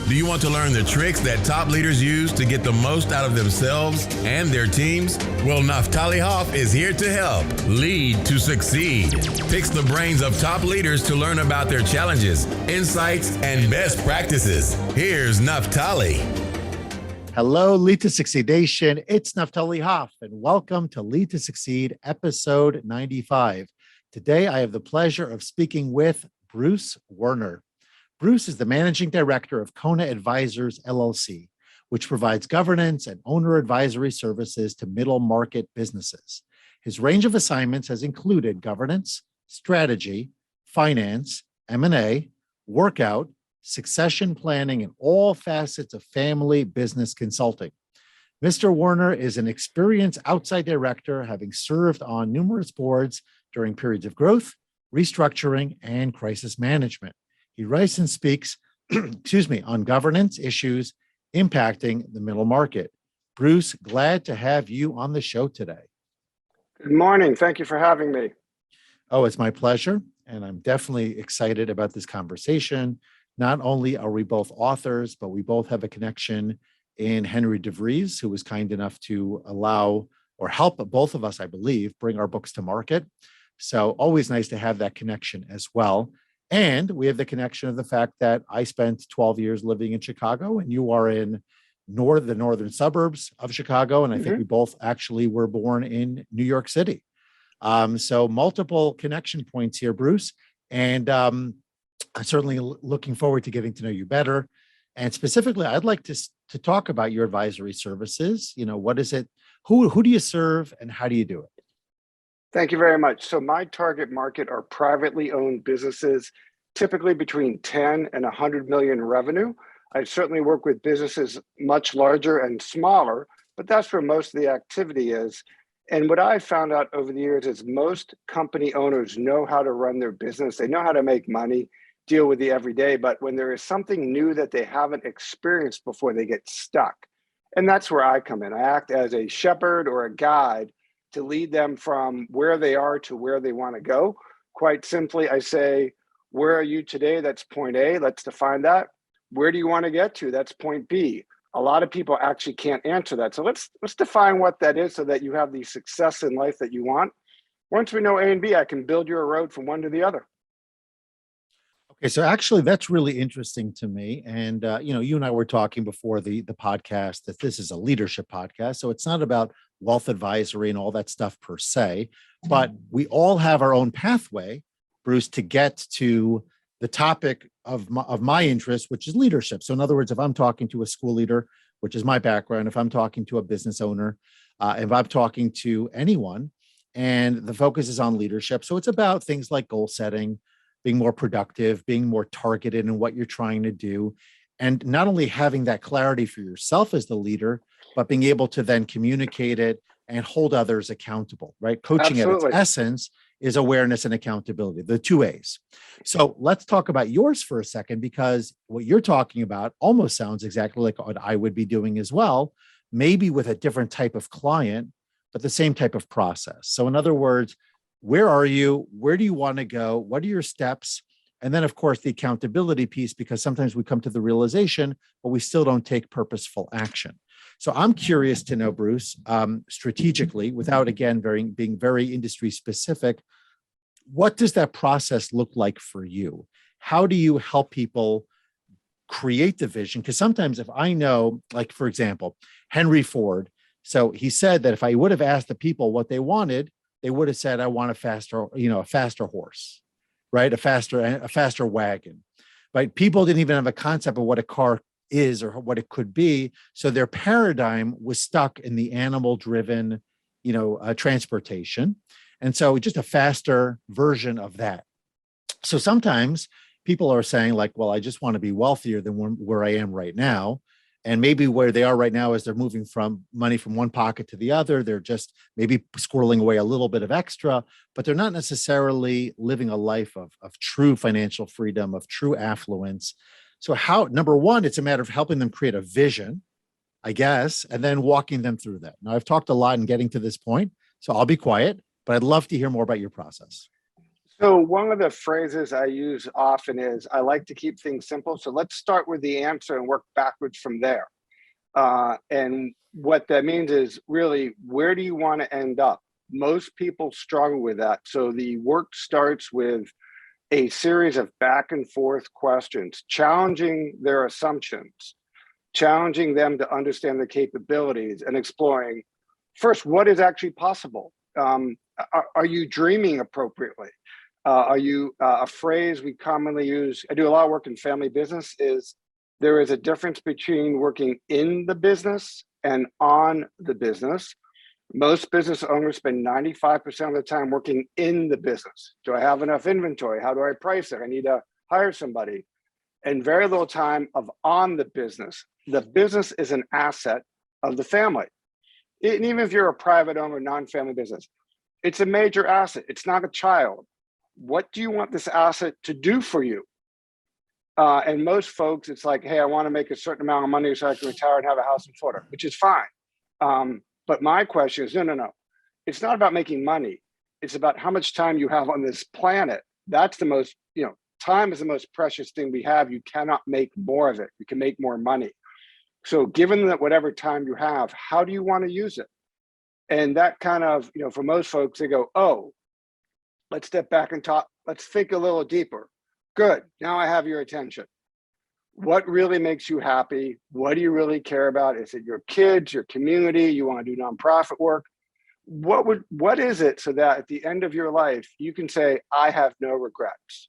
Do you want to learn the tricks that top leaders use to get the most out of themselves and their teams? Well, Naftali Hoff is here to help. Lead to succeed. Picks the brains of top leaders to learn about their challenges, insights, and best practices. Here's Naftali. Hello, Lead to Succeed Nation. It's Naftali Hoff, and welcome to Lead to Succeed, episode 95. Today, I have the pleasure of speaking with Bruce Werner. Bruce is the managing director of Kona Advisors LLC, which provides governance and owner advisory services to middle market businesses. His range of assignments has included governance, strategy, finance, M&A, workout, succession planning, and all facets of family business consulting. Mr. Werner is an experienced outside director, having served on numerous boards during periods of growth, restructuring, and crisis management. He writes and speaks, on governance issues impacting the middle market. Bruce, glad to have you on the show today. Good morning. Thank you for having me. Oh, it's my pleasure. And I'm definitely excited about this conversation. Not only are we both authors, but we both have a connection in Henry DeVries, who was kind enough to allow or help both of us, I believe, bring our books to market. So always nice to have that connection as well. And we have the connection of the fact that I spent 12 years living in Chicago, and you are in the northern suburbs of Chicago. And I think we both actually were born in New York City. So multiple connection points here, Bruce. And I'm certainly looking forward to getting to know you better. And specifically, I'd like to talk about your advisory services. You know, what is it? Who do you serve and how do you do it? Thank you very much. So my target market are privately owned businesses, typically between 10 and 100 million revenue. I certainly work with businesses much larger and smaller, but that's where most of the activity is. And what I found out over the years is most company owners know how to run their business. They know how to make money, deal with the everyday, but when there is something new that they haven't experienced before, they get stuck. And that's where I come in. I act as a shepherd or a guide to lead them from where they are to where they want to go. Quite simply, I say, where are you today? That's point A. Let's define that. Where do you want to get to? That's point B. A lot of people actually can't answer that. So let's define what that is so that you have the success in life that you want. Once we know A and B, I can build you a road from one to the other. Okay, so actually that's really interesting to me. And, you and I were talking before the podcast that this is a leadership podcast. So it's not about wealth advisory and all that stuff per se, but we all have our own pathway, Bruce, to get to the topic of my interest, which is leadership. So in other words, if I'm talking to a school leader, which is my background, if I'm talking to a business owner, if I'm talking to anyone, and the focus is on leadership. So it's about things like goal setting, being more productive, being more targeted in what you're trying to do, and not only having that clarity for yourself as the leader, but being able to then communicate it and hold others accountable, right? Coaching Absolutely. at its essence is awareness and accountability, the two A's. So let's talk about yours for a second, because what you're talking about almost sounds exactly like what I would be doing as well, maybe with a different type of client, but the same type of process. So in other words, where are you? Where do you want to go? What are your steps? And then, of course, the accountability piece, because sometimes we come to the realization, but we still don't take purposeful action. So I'm curious to know, Bruce, strategically, without, again, being very industry specific, what does that process look like for you? How do you help people create the vision? Because sometimes if I know, like, for example, Henry Ford, so he said that if I would have asked the people what they wanted, they would have said, I want a faster horse, right? A faster wagon, right? People didn't even have a concept of what a car is or what it could be. So their paradigm was stuck in the animal-driven, transportation. And so just a faster version of that. So sometimes people are saying like, well, I just want to be wealthier than where I am right now. And maybe where they are right now is they're moving from money from one pocket to the other. They're just maybe squirreling away a little bit of extra, but they're not necessarily living a life of true financial freedom, of true affluence. So number one, it's a matter of helping them create a vision, I guess, and then walking them through that. Now, I've talked a lot in getting to this point, so I'll be quiet, but I'd love to hear more about your process. So one of the phrases I use often is, I like to keep things simple. So let's start with the answer and work backwards from there. And what that means is really, where do you want to end up? Most people struggle with that. So the work starts with a series of back and forth questions, challenging their assumptions, challenging them to understand the capabilities, and exploring first what is actually possible. Are you dreaming appropriately? Are you a phrase we commonly use? I do a lot of work in family business. Is there is a difference between working in the business and on the business. Most business owners spend 95% of the time working in the business. Do I have enough inventory? How do I price it? I need to hire somebody. And very little time of on the business. The business is an asset of the family. And even if you're a private owner, non-family business, it's a major asset. It's not a child. What do you want this asset to do for you? And most folks, it's like, hey, I want to make a certain amount of money so I can retire and have a house in Florida, which is fine. But my question is, no. It's not about making money. It's about how much time you have on this planet. That's the most, time is the most precious thing we have. You cannot make more of it. You can make more money. So given that whatever time you have, how do you want to use it? And that kind of, for most folks, they go, oh, let's step back and talk. Let's think a little deeper. Good. Now I have your attention. What really makes you happy? What do you really care about? Is it your kids, your community? You want to do nonprofit work? What is it so that at the end of your life, you can say, I have no regrets.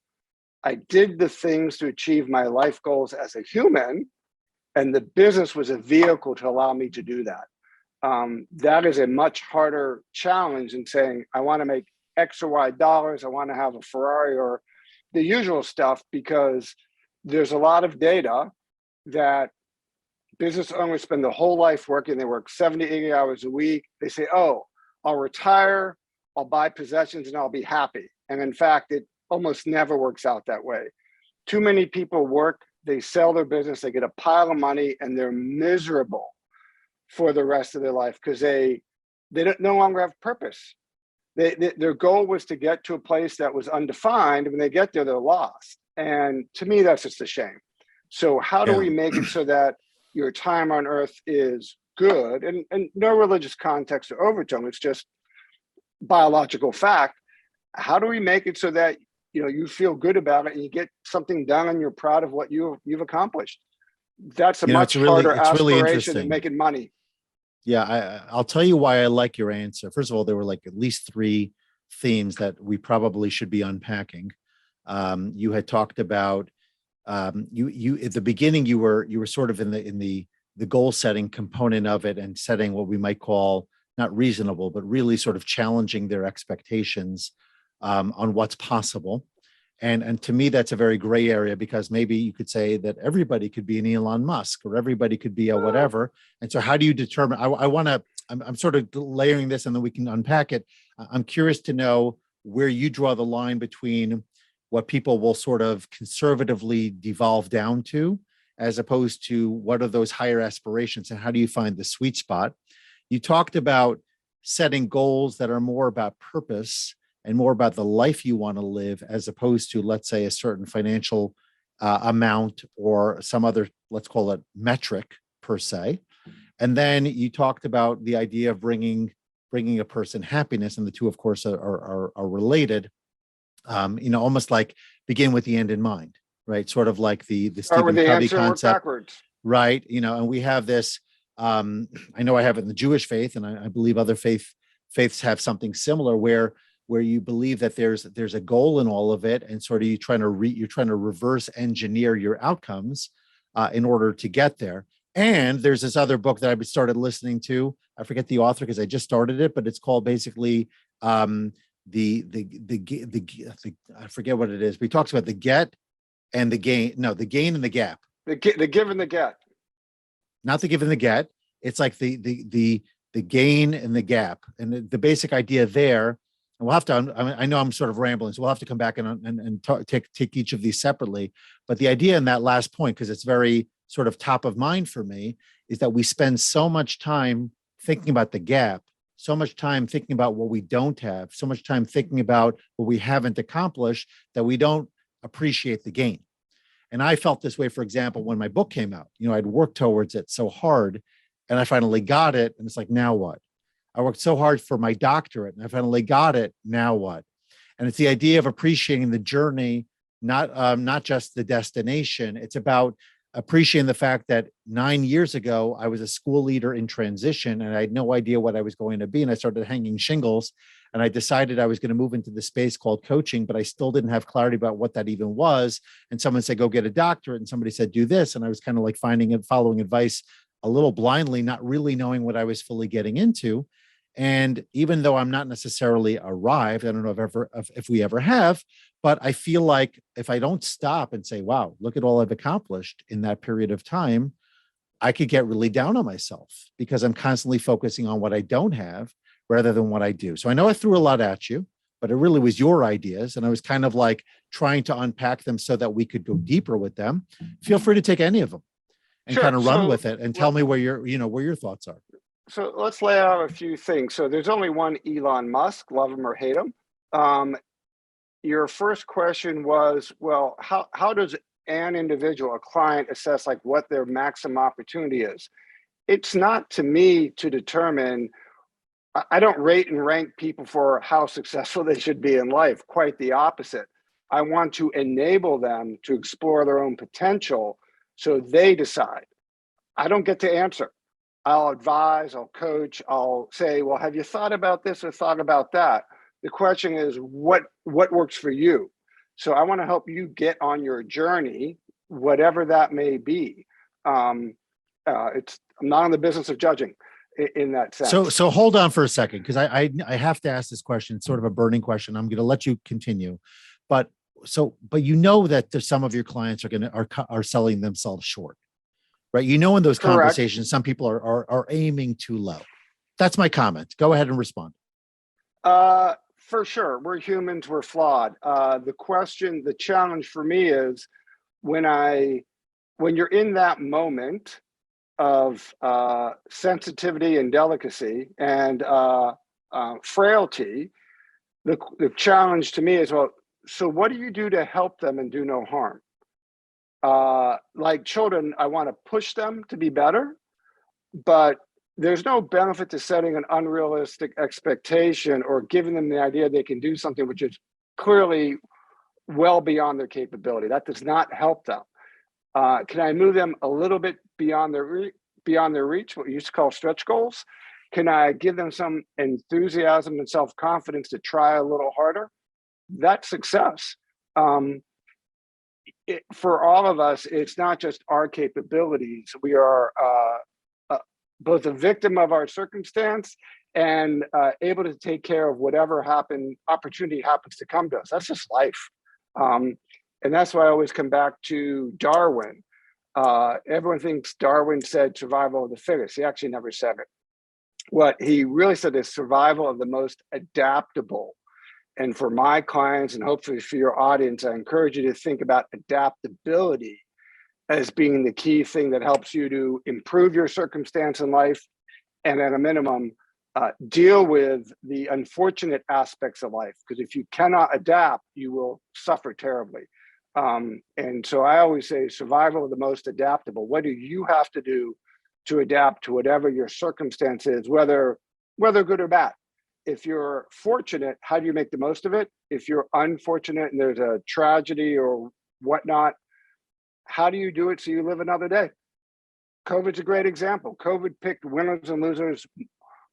I did the things to achieve my life goals as a human, and the business was a vehicle to allow me to do that. That is a much harder challenge than saying, I want to make X or Y dollars. I want to have a Ferrari or the usual stuff, because there's a lot of data that business owners spend their whole life working. They work 70, 80 hours a week. They say, oh, I'll retire, I'll buy possessions, and I'll be happy. And in fact, it almost never works out that way. Too many people work, they sell their business, they get a pile of money, and they're miserable for the rest of their life because they no longer have purpose. Their goal was to get to a place that was undefined. When they get there, they're lost. And to me, that's just a shame. So how do we make it so that your time on earth is good? And no religious context or overtone, it's just biological fact. How do we make it so that you feel good about it and you get something done and you're proud of what you've accomplished? That's a much harder aspiration than making money. Yeah, I'll tell you why I like your answer. First of all, there were like at least 3 themes that we probably should be unpacking. You had talked about you at the beginning. You were sort of in the goal setting component of it and setting what we might call not reasonable, but really sort of challenging their expectations on what's possible. And to me, that's a very gray area, because maybe you could say that everybody could be an Elon Musk or everybody could be a whatever. And so how do you determine? I'm sort of layering this and then we can unpack it. I'm curious to know where you draw the line between what people will sort of conservatively devolve down to, as opposed to what are those higher aspirations, and how do you find the sweet spot? You talked about setting goals that are more about purpose and more about the life you want to live, as opposed to, let's say, a certain financial amount or some other, let's call it metric per se. And then you talked about the idea of bringing a person happiness, and the two, of course, are related. Almost like begin with the end in mind, right? Sort of like the Stephen Covey concept, right? And we have this. I know I have it in the Jewish faith, and I believe other faiths have something similar, where you believe that there's a goal in all of it, and sort of you're trying to reverse engineer your outcomes in order to get there. And there's this other book that I started listening to. I forget the author because I just started it, but it's called basically I forget what it is, but he talks about the get and the gain. No, the gain and the gap. The give and the get. Not the give and the get. It's like the gain and the gap. And the basic idea there, and we'll have to, I know I'm sort of rambling, so we'll have to come back and take each of these separately. But the idea in that last point, because it's very sort of top of mind for me, is that we spend so much time thinking about the gap, so much time thinking about what we don't have, so much time thinking about what we haven't accomplished that we don't appreciate the gain. And I felt this way, for example, when my book came out. I'd worked towards it so hard and I finally got it. And it's like, now what? I worked so hard for my doctorate and I finally got it. Now what? And it's the idea of appreciating the journey, not just the destination. It's about appreciating the fact that 9 years ago, I was a school leader in transition and I had no idea what I was going to be. And I started hanging shingles and I decided I was going to move into the space called coaching, but I still didn't have clarity about what that even was. And someone said, go get a doctorate. And somebody said, do this. And I was kind of like following advice a little blindly, not really knowing what I was fully getting into. And even though I'm not necessarily arrived, I don't know if we ever have, but I feel like if I don't stop and say, wow, look at all I've accomplished in that period of time, I could get really down on myself because I'm constantly focusing on what I don't have rather than what I do. So I know I threw a lot at you, but it really was your ideas. And I was kind of like trying to unpack them so that we could go deeper with them. Feel free to take any of them and Sure. kind of run So, with it and tell me where your thoughts are. So let's lay out a few things. So there's only one Elon Musk, love him or hate him. Your first question was, well, how does an individual, a client, assess like what their maximum opportunity is? It's not to me to determine. I don't rate and rank people for how successful they should be in life. Quite the opposite. I want to enable them to explore their own potential so they decide. I don't get to answer. I'll advise, I'll coach, I'll say, well, have you thought about this or thought about that? The question is, what works for you? So I want to help you get on your journey, whatever that may be. I'm not in the business of judging in that sense. So hold on for a second, because I have to ask this question. It's sort of a burning question. I'm going to let you continue, but that there's some of your clients are selling themselves short. Right. In those Correct. conversations, some people are aiming too low. That's my comment. Go ahead and respond. For sure. We're humans. We're flawed. The challenge for me is when you're in that moment of sensitivity and delicacy and frailty, the challenge to me is, well, so what do you do to help them and do no harm? Like children, I want to push them to be better, but there's no benefit to setting an unrealistic expectation or giving them the idea they can do something which is clearly well beyond their capability. That does not help them. Can I move them a little bit beyond their reach, what we used to call stretch goals? Can I give them some enthusiasm and self-confidence to try a little harder? That's success. For all of us, it's not just our capabilities. We are both a victim of our circumstance and able to take care of whatever opportunity happens to come to us. That's just life. And that's why I always come back to Darwin. Everyone thinks Darwin said survival of the fittest. He actually never said it. What he really said is survival of the most adaptable. And for my clients, and hopefully for your audience, I encourage you to think about adaptability as being the key thing that helps you to improve your circumstance in life, and at a minimum, deal with the unfortunate aspects of life. Because if you cannot adapt, you will suffer terribly. And so I always say survival of the most adaptable. What do you have to do to adapt to whatever your circumstance is, whether good or bad? If you're fortunate, how do you make the most of it? If you're unfortunate and there's a tragedy or whatnot, how do you do it so you live another day? COVID's a great example. COVID picked winners and losers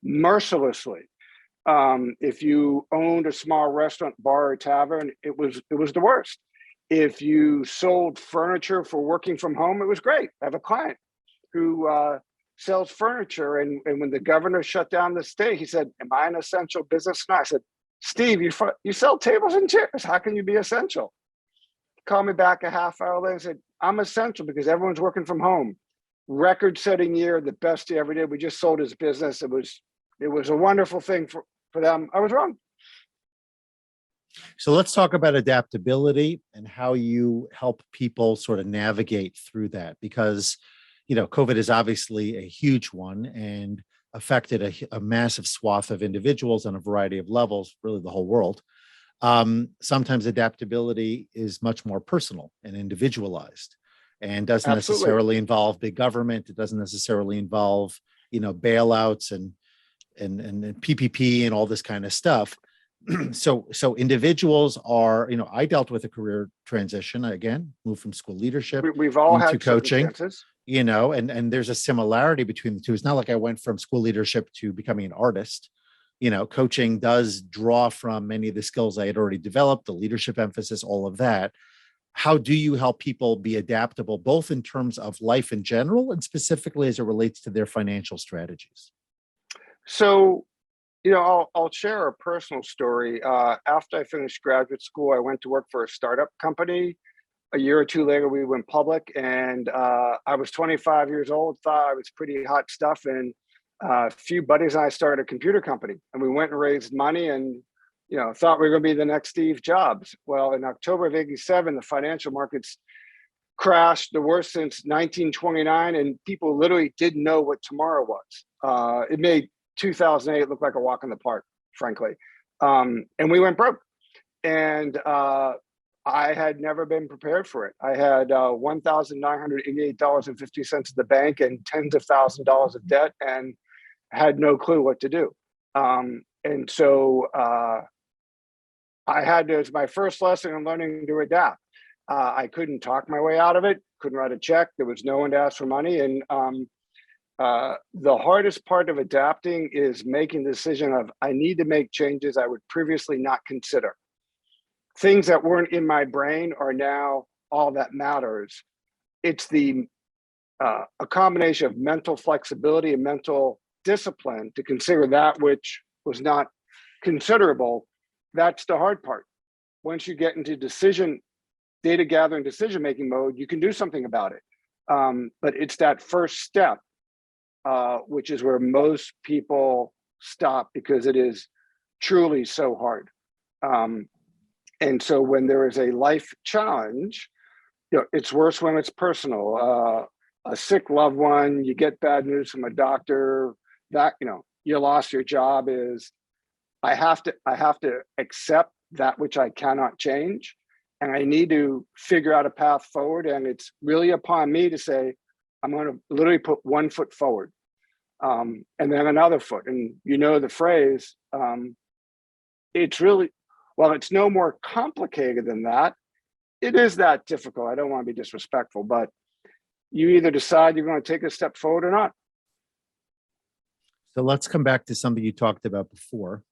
mercilessly. If you owned a small restaurant, bar, or tavern, it was the worst. If you sold furniture for working from home, it was great. I have a client who sells furniture, and when the governor shut down the state, he said, "Am I an essential business?" And I said, "Steve, you sell tables and chairs. How can you be essential?" He called me back a half hour later and said, "I'm essential because everyone's working from home. Record-setting year, the best he ever did. We just sold his business. It was a wonderful thing for them. I was wrong." So let's talk about adaptability and how you help people sort of navigate through that, because COVID is obviously a huge one, and affected a massive swath of individuals on a variety of levels, really the whole world. Sometimes adaptability is much more personal and individualized and doesn't Absolutely. necessarily involve big government. It doesn't necessarily involve, bailouts and PPP and all this kind of stuff. So individuals are, I dealt with a career transition, again, moved from school leadership We've all into had coaching, circumstances. and there's a similarity between the two. It's not like I went from school leadership to becoming an artist. Coaching does draw from many of the skills I had already developed, the leadership emphasis, all of that. How do you help people be adaptable, both in terms of life in general and specifically as it relates to their financial strategies? So, I'll share a personal story. After I finished graduate school, I went to work for a startup company. A year or two later, we went public, and I was 25 years old, thought I was pretty hot stuff. And a few buddies and I started a computer company, and we went and raised money and, thought we were going to be the next Steve Jobs. Well, in October of '87, the financial markets crashed, the worst since 1929, and people literally didn't know what tomorrow was. It made 2008 look like a walk in the park, frankly. And we went broke. And I had never been prepared for it. I had $1,988.50 at the bank and tens of thousands of dollars of debt, and had no clue what to do. And so I had to, it's my first lesson in learning to adapt. I couldn't talk my way out of it, couldn't write a check. There was no one to ask for money. And the hardest part of adapting is making the decision of, I need to make changes I would previously not consider. Things that weren't in my brain are now all that matters. It's a combination of mental flexibility and mental discipline to consider that which was not considerable. That's the hard part. Once you get into data gathering, decision-making mode, you can do something about it. But it's that first step, which is where most people stop, because it is truly so hard. And so when there is a life challenge, it's worse when it's personal. A sick loved one, you get bad news from a doctor, that, you lost your job, is I have to accept that which I cannot change. And I need to figure out a path forward. And it's really upon me to say, I'm going to literally put one foot forward, and then another foot. And the phrase, it's really, well, it's no more complicated than that. It is that difficult. I don't want to be disrespectful, but you either decide you're going to take a step forward or not. So let's come back to something you talked about before,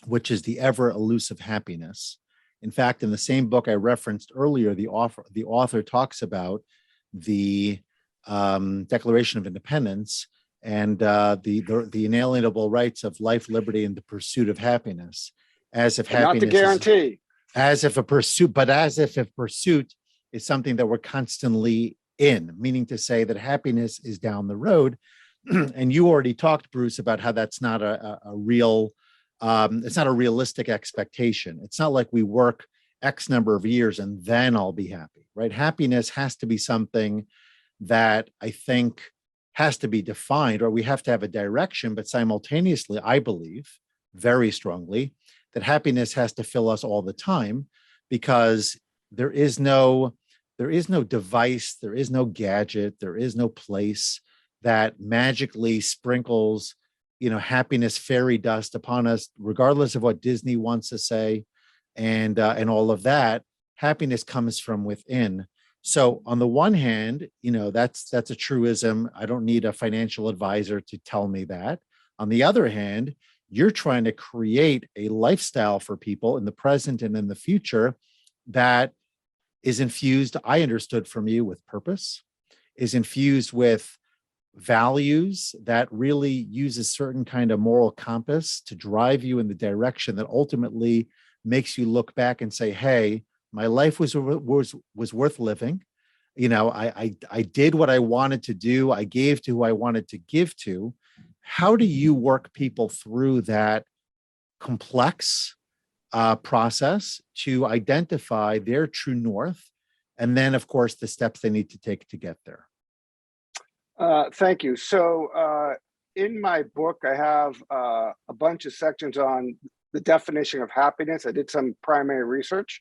which is the ever elusive happiness. In fact, in the same book I referenced earlier, the author talks about the Declaration of Independence and the inalienable rights of life, liberty, and the pursuit of happiness, as if happiness, not the guarantee, as if a pursuit is something that we're constantly in, meaning to say that happiness is down the road. And you already talked, Bruce, about how that's not a real. It's not a realistic expectation. It's not like we work X number of years and then I'll be happy, right? Happiness has to be something that I think has to be defined, or we have to have a direction, but simultaneously, I believe very strongly that happiness has to fill us all the time, because there is no device, there is no gadget, there is no place that magically sprinkles happiness fairy dust upon us, regardless of what Disney wants to say, and all of that. Happiness comes from within. So on the one hand, that's a truism. I don't need a financial advisor to tell me that. On the other hand, you're trying to create a lifestyle for people in the present and in the future that is infused, I understood from you, with purpose, is infused with values, that really uses certain kind of moral compass to drive you in the direction that ultimately makes you look back and say, hey, my life was worth living. I did what I wanted to do. I gave to who I wanted to give to. How do you work people through that complex process to identify their true north? And then, of course, the steps they need to take to get there. Thank you. So in my book, I have a bunch of sections on the definition of happiness. I did some primary research.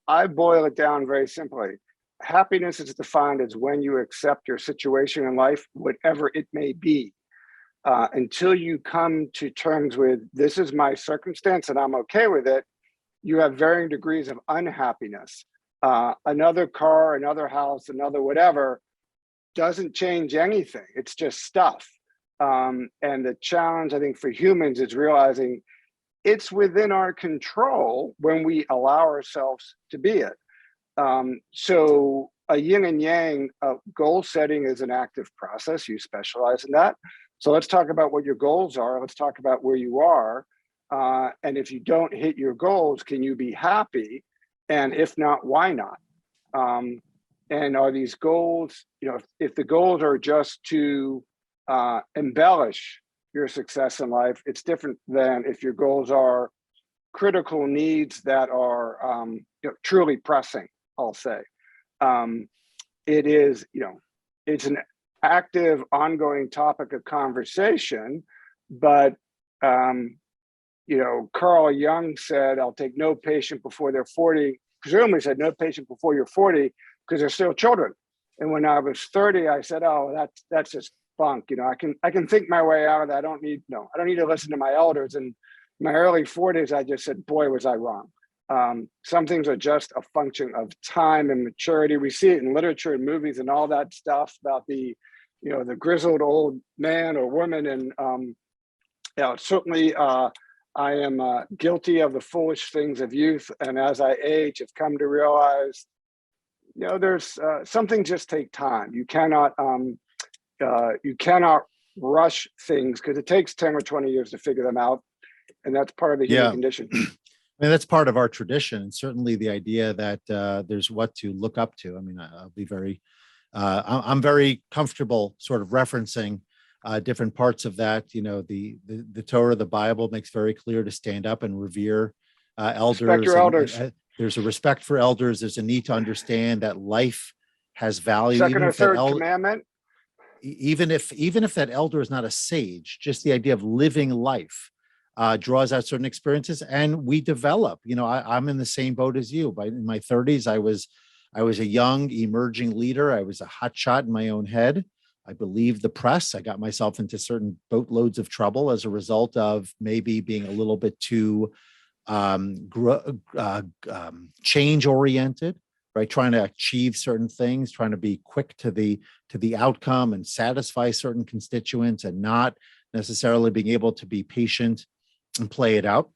I boil it down very simply. Happiness is defined as when you accept your situation in life, whatever it may be, until you come to terms with this is my circumstance and I'm okay with it. You have varying degrees of unhappiness. Another car, another house, another whatever doesn't change anything. It's just stuff. And the challenge, I think, for humans is realizing it's within our control when we allow ourselves to be it. So a yin and yang goal setting is an active process. You specialize in that. So let's talk about what your goals are. Let's talk about where you are. And if you don't hit your goals, can you be happy? And if not, why not? And are these goals, if the goals are just to embellish your success in life, it's different than if your goals are critical needs that are truly pressing, I'll say. It is, it's an active, ongoing topic of conversation, but Carl Jung said, I'll take no patient before they're 40, presumably said no patient before you're 40, because they're still children. And when I was 30, I said, oh, that's just bunk. I can think my way out of that. I don't need to listen to my elders. And in my early 40s, I just said, boy, was I wrong. Some things are just a function of time and maturity. We see it in literature and movies and all that stuff about the grizzled old man or woman. And certainly I am guilty of the foolish things of youth. And as I age, have come to realize, there's some things just take time. You cannot rush things because it takes 10 or 20 years to figure them out. And that's part of the human condition. I mean, that's part of our tradition. And certainly the idea that there's what to look up to. I mean, I'll be I'm very comfortable sort of referencing different parts of that. The Torah, the Bible makes very clear to stand up and revere elders. Respect your elders. There's a respect for elders. There's a need to understand that life has value. Second or third commandment. Even if that elder is not a sage, just the idea of living life draws out certain experiences, and we develop. I'm in the same boat as you. In my 30s, I was a young emerging leader. I was a hotshot in my own head. I believed the press. I got myself into certain boatloads of trouble as a result of maybe being a little bit too change oriented, right? Trying to achieve certain things, trying to be quick to the outcome and satisfy certain constituents, and not necessarily being able to be patient and play it out.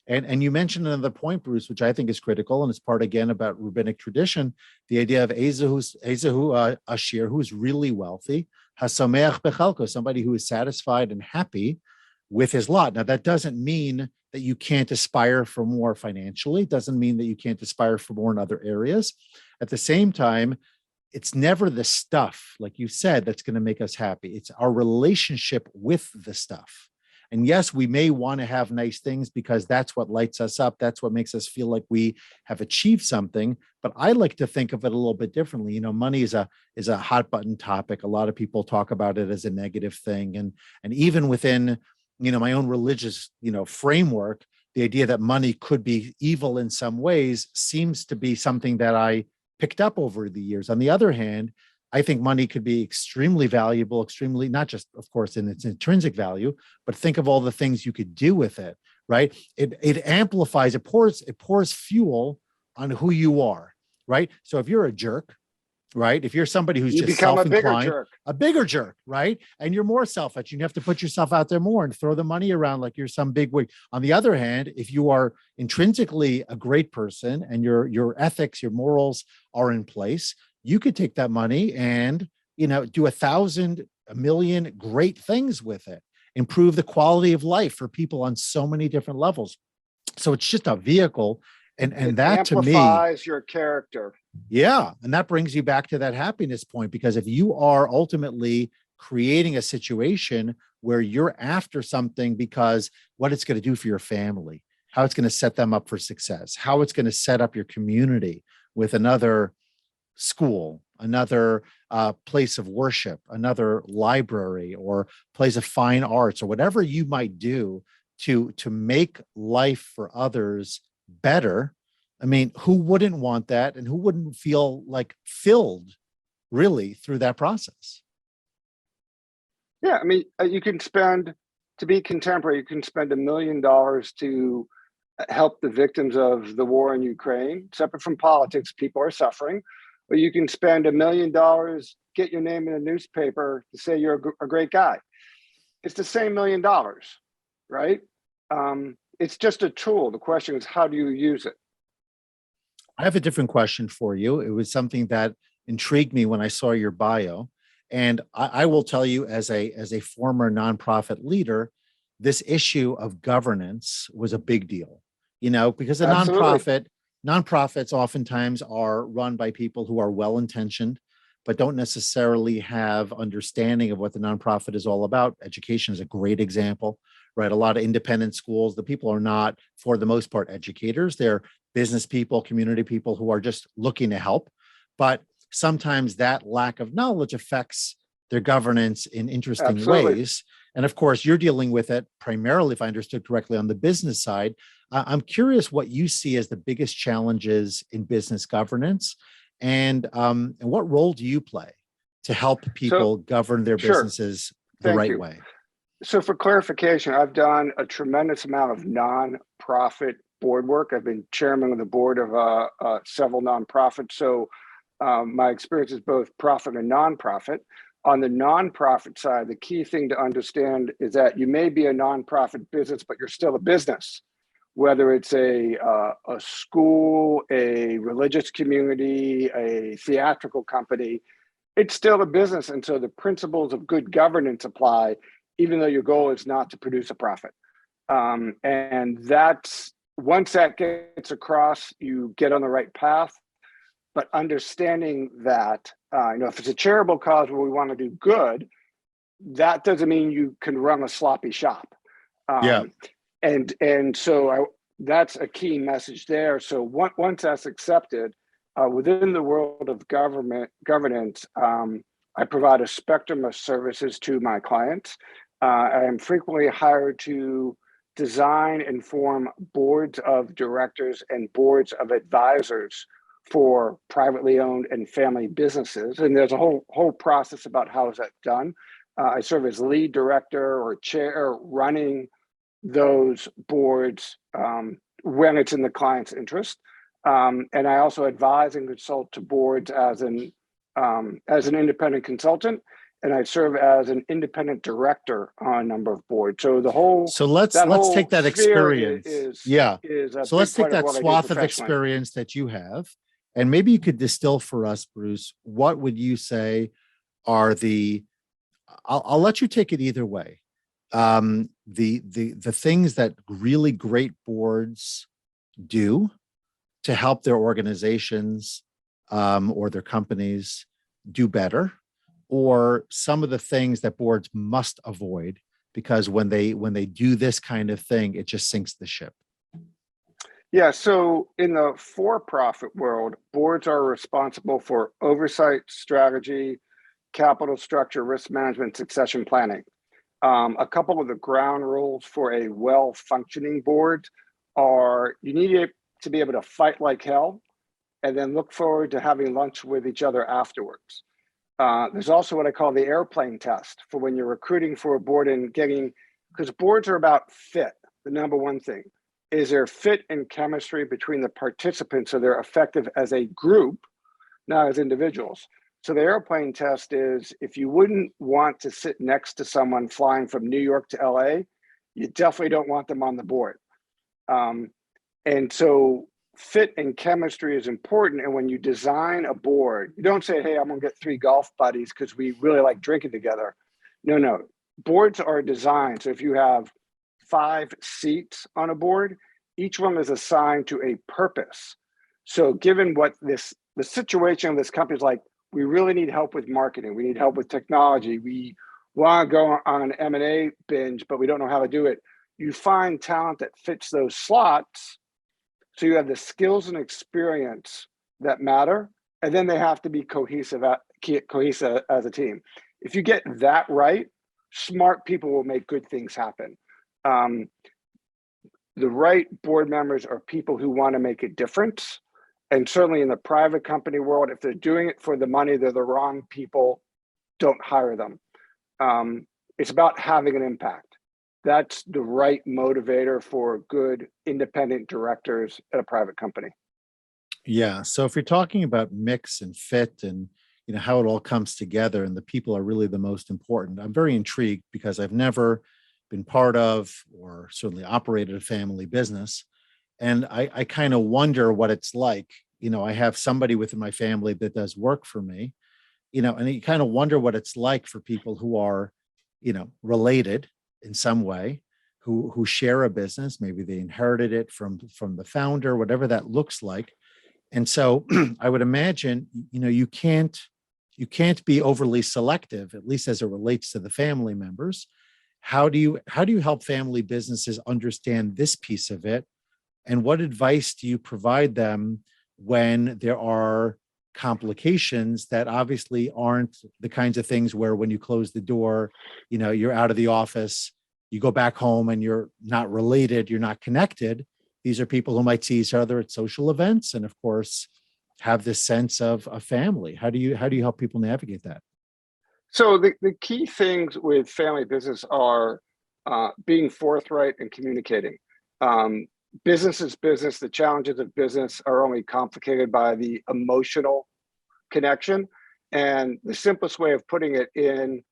And you mentioned another point, Bruce, which I think is critical, and it's part again about rabbinic tradition, the idea of Ezehu Ashir, who's really wealthy, Hasameach Bechalko, somebody who is satisfied and happy with his lot. Now, that doesn't mean that you can't aspire for more financially. It doesn't mean that you can't aspire for more in other areas. At the same time, it's never the stuff, like you said, that's going to make us happy. It's our relationship with the stuff. And yes, we may want to have nice things because that's what lights us up. That's what makes us feel like we have achieved something. But I like to think of it a little bit differently. Money is a hot button topic. A lot of people talk about it as a negative thing. And even within, my own religious, framework, the idea that money could be evil in some ways seems to be something that I picked up over the years. On the other hand, I think money could be extremely valuable, extremely, not just, of course, in its intrinsic value, but think of all the things you could do with it, right? It amplifies, it pours fuel on who you are, right? So if you're a jerk, right? If you're somebody who's just self-inclined, a bigger jerk, right? And you're more selfish, and you have to put yourself out there more and throw the money around like you're some big wig. On the other hand, if you are intrinsically a great person and your ethics, your morals are in place, you could take that money and, do 1,000, 1,000,000 great things with it, improve the quality of life for people on so many different levels. So it's just a vehicle. And that to me amplifies your character. Yeah. And that brings you back to that happiness point, because if you are ultimately creating a situation where you're after something because what it's going to do for your family, how it's going to set them up for success, how it's going to set up your community with another school, another place of worship, another library, or place of fine arts, or whatever you might do to make life for others better. I mean, who wouldn't want that, and who wouldn't feel like filled really through that process? Yeah, I mean, you can spend, to be contemporary, you can spend $1 million to help the victims of the war in Ukraine. Separate from politics, people are suffering. Or you can spend $1 million, get your name in a newspaper to say you're a great guy. It's the same $1 million, right? It's just a tool. The question is, how do you use it? I have a different question for you. It was something that intrigued me when I saw your bio. And I will tell you, as a former nonprofit leader, this issue of governance was a big deal, because a Absolutely. nonprofits oftentimes are run by people who are well-intentioned, but don't necessarily have understanding of what the nonprofit is all about. Education is a great example, right? A lot of independent schools, the people are not, for the most part, educators. They're business people, community people who are just looking to help. But sometimes that lack of knowledge affects their governance in interesting Absolutely. ways. And of course, you're dealing with it primarily, if I understood correctly, on the business side. I'm curious what you see as the biggest challenges in business governance, and what role do you play to help So, people govern their sure. businesses the Thank right you. way? So for clarification, I've done a tremendous amount of nonprofit board work. I've been chairman of the board of several nonprofits. So my experience is both profit and nonprofit. On the nonprofit side, the key thing to understand is that you may be a nonprofit business, but you're still a business. Whether it's a school, a religious community, a theatrical company, it's still a business. And so the principles of good governance apply, even though your goal is not to produce a profit. And that's, once that gets across, you get on the right path. But understanding that, if it's a charitable cause where we want to do good, that doesn't mean you can run a sloppy shop. Yeah. So that's a key message there. So once that's accepted, within the world of governance, I provide a spectrum of services to my clients. I am frequently hired to design and form boards of directors and boards of advisors for privately owned and family businesses. And there's a whole process about how is that done. I serve as lead director or chair running those boards when it's in the client's interest. And I also advise and consult to boards as an independent consultant, and I serve as an independent director on a number of boards. So So let's take that sphere experience. Yeah. is a So big let's take part of that what I do swath of professionally. experience that you have, and maybe you could distill for us, Bruce. What would you say are the? I'll let you take it either way. The things that really great boards do to help their organizations or their companies do better, or some of the things that boards must avoid, because when they do this kind of thing, it just sinks the ship. Yeah, so in the for-profit world, boards are responsible for oversight, strategy, capital structure, risk management, succession planning. A couple of the ground rules for a well-functioning board are you need it to be able to fight like hell and then look forward to having lunch with each other afterwards. There's also what I call the airplane test for when you're recruiting for a board and because boards are about fit, the number one thing. Is there fit and chemistry between the participants so they're effective as a group, not as individuals? So the airplane test is if you wouldn't want to sit next to someone flying from New York to LA, you definitely don't want them on the board. And so fit and chemistry is important. And when you design a board, you don't say, hey, I'm gonna get 3 golf buddies because we really like drinking together. No. Boards are designed. So if you have 5 seats on a board, each one is assigned to a purpose. So given what the situation of this company is like, we really need help with marketing. We need help with technology. We want to go on an M&A binge, but we don't know how to do it. You find talent that fits those slots. So you have the skills and experience that matter, and then they have to be cohesive as a team. If you get that right, smart people will make good things happen. The right board members are people who want to make a difference. And certainly in the private company world, if they're doing it for the money, they're the wrong people. Don't hire them. It's about having an impact. That's the right motivator for good independent directors at a private company. Yeah. So if you're talking about mix and fit and how it all comes together and the people are really the most important, I'm very intrigued because I've never been part of or certainly operated a family business. And I kind of wonder what it's like. I have somebody within my family that does work for me, and you kind of wonder what it's like for people who are, related in some way, who share a business. Maybe they inherited it from the founder, whatever that looks like. And so I would imagine, you can't be overly selective, at least as it relates to the family members. How do you help family businesses understand this piece of it? And what advice do you provide them when there are complications that obviously aren't the kinds of things where when you close the door, you're out of the office, you go back home and you're not related, you're not connected. These are people who might see each other at social events and of course have this sense of a family. How do you help people navigate that? So the key things with family business are being forthright and communicating. Business is business. The challenges of business are only complicated by the emotional connection. And the simplest way of putting it, in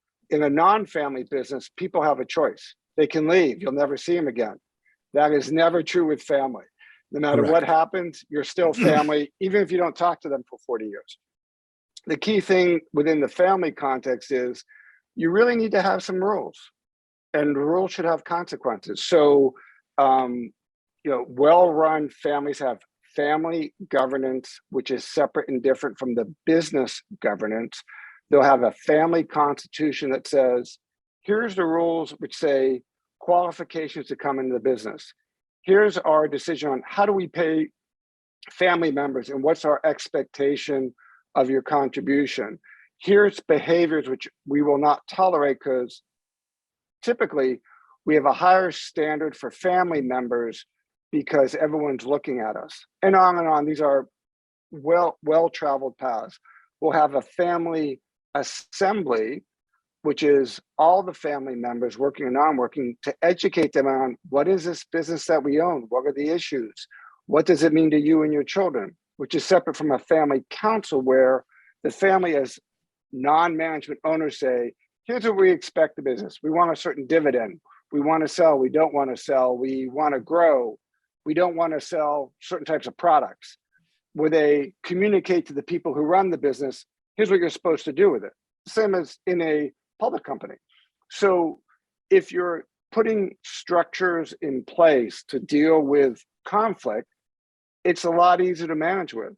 a non-family business, people have a choice. They can leave. You'll never see them again. That is never true with family. No matter Correct. what happens, you're still family, even if you don't talk to them for 40 years. The key thing within the family context is you really need to have some rules, and the rules should have consequences. So, well-run families have family governance, which is separate and different from the business governance. They'll have a family constitution that says, here's the rules which say qualifications to come into the business. Here's our decision on how do we pay family members and what's our expectation of your contribution. Here's behaviors which we will not tolerate because typically we have a higher standard for family members because everyone's looking at us, and on and on. These are well-traveled paths. We'll have a family assembly, which is all the family members, working and non-working, to educate them on what is this business that we own? What are the issues? What does it mean to you and your children? Which is separate from a family council where the family as non-management owners say, here's what we expect the business. We want a certain dividend. We want to sell. We don't want to sell. We want to grow. We don't want to sell certain types of products. Where they communicate to the people who run the business, here's what you're supposed to do with it. Same as in a public company. So if you're putting structures in place to deal with conflict, it's a lot easier to manage with.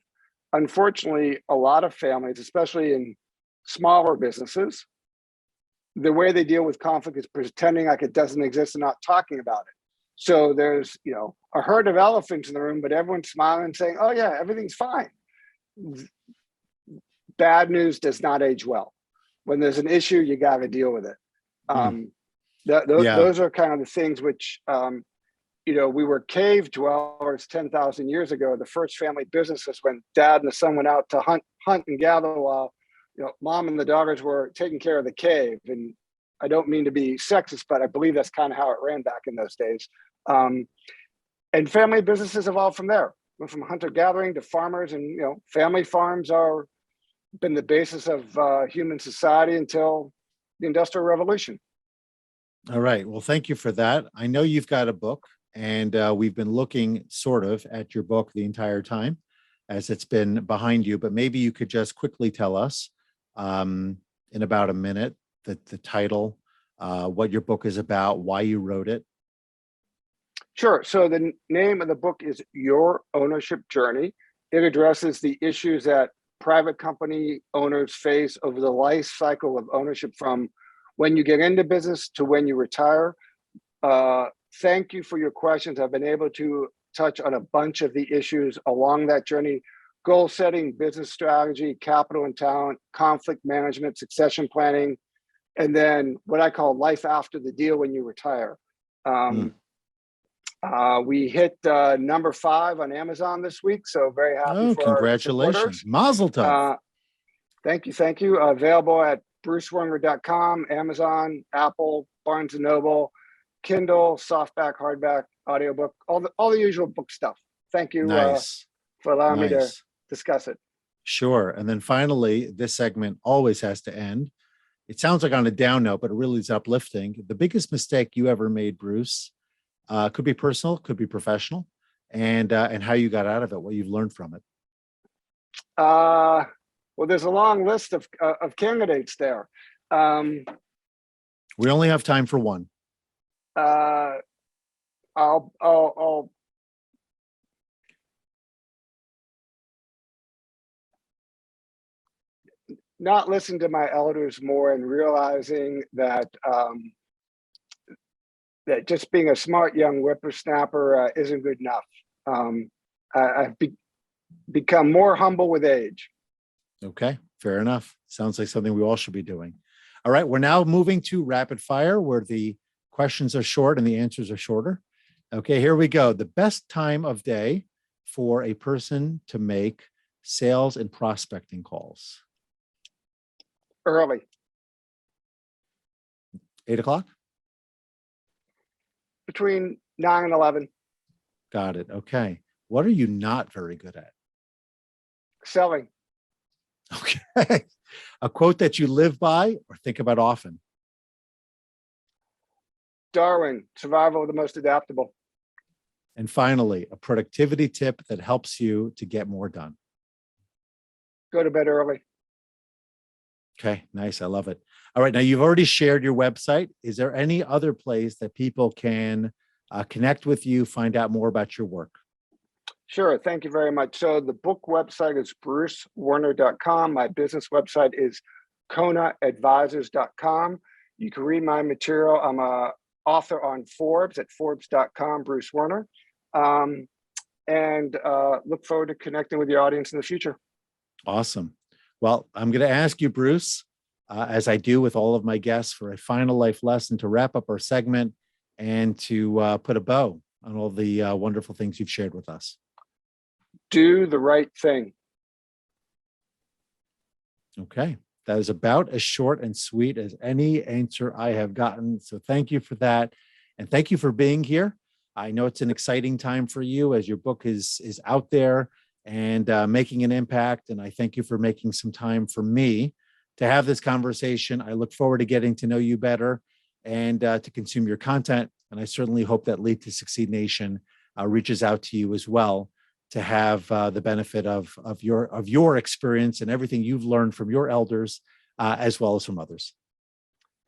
Unfortunately, a lot of families, especially in smaller businesses, the way they deal with conflict is pretending like it doesn't exist and not talking about it. So there's, a herd of elephants in the room, but everyone's smiling and saying, oh yeah, everything's fine. Bad news does not age well. When there's an issue, you got to deal with it. Those are kind of the things which, we were cave dwellers 10,000 years ago. The first family businesses when dad and the son went out to hunt and gather while, mom and the daughters were taking care of the cave. And I don't mean to be sexist, but I believe that's kind of how it ran back in those days. And family businesses evolved from there. Went from hunter-gathering to farmers, and family farms are been the basis of human society until the Industrial Revolution. All right. Well, thank you for that. I know you've got a book, and we've been looking sort of at your book the entire time as it's been behind you, but maybe you could just quickly tell us in about a minute the title, what your book is about, why you wrote it. Sure. So the name of the book is Your Ownership Journey. It addresses the issues that private company owners face over the life cycle of ownership, from when you get into business to when you retire. Thank you for your questions. I've been able to touch on a bunch of the issues along that journey. goal setting, business strategy, capital and talent, conflict management, succession planning, and then what I call life after the deal when you retire. We hit number 5 on Amazon this week, so very happy Oh, for our congratulations. supporters. Mazel tov. Thank you. Available at brucewerner.com, Amazon, Apple, Barnes & Noble, Kindle, softback, hardback, audiobook, all the usual book stuff. Thank you Nice. for allowing me to Nice. discuss it. Sure. And then finally, this segment always has to end. It sounds like on a down note, but it really is uplifting. The biggest mistake you ever made, Bruce, could be personal, could be professional, and how you got out of it, what you've learned from it. Well, there's a long list of candidates there. We only have time for one. I'll not listen to my elders more and realizing that that just being a smart young whippersnapper isn't good enough. I've become more humble with age. Okay, fair enough. Sounds like something we all should be doing. All right, we're now moving to rapid fire where the questions are short and the answers are shorter. Okay, here we go. The best time of day for a person to make sales and prospecting calls. Early. 8 o'clock? Between 9 and 11. Got it. Okay. What are you not very good at? Selling. Okay. A quote that you live by or think about often. Darwin, survival of the most adaptable. And finally, a productivity tip that helps you to get more done. Go to bed early. Okay, nice. I love it. All right. Now you've already shared your website. Is there any other place that people can connect with you, find out more about your work? Sure. Thank you very much. So the book website is brucewerner.com. My business website is Kona Advisors.com. You can read my material. I'm a author on Forbes at Forbes.com, Bruce Werner. And look forward to connecting with your audience in the future. Awesome. Well, I'm going to ask you, Bruce, as I do with all of my guests, for a final life lesson to wrap up our segment and to put a bow on all the wonderful things you've shared with us. Do the right thing. Okay. That is about as short and sweet as any answer I have gotten. So thank you for that. And thank you for being here. I know it's an exciting time for you as your book is out there and making an impact. And I thank you for making some time for me to have this conversation. I look forward to getting to know you better and to consume your content. And I certainly hope that Lead to Succeed Nation reaches out to you as well to have the benefit of your experience and everything you've learned from your elders, as well as from others.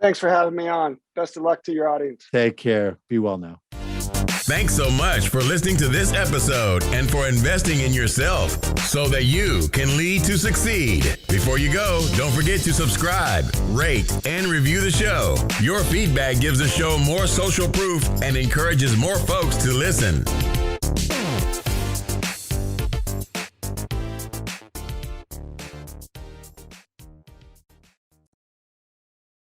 Thanks for having me on. Best of luck to your audience. Take care. Be well now. Thanks so much for listening to this episode and for investing in yourself so that you can lead to succeed. Before you go, don't forget to subscribe, rate, and review the show. Your feedback gives the show more social proof and encourages more folks to listen.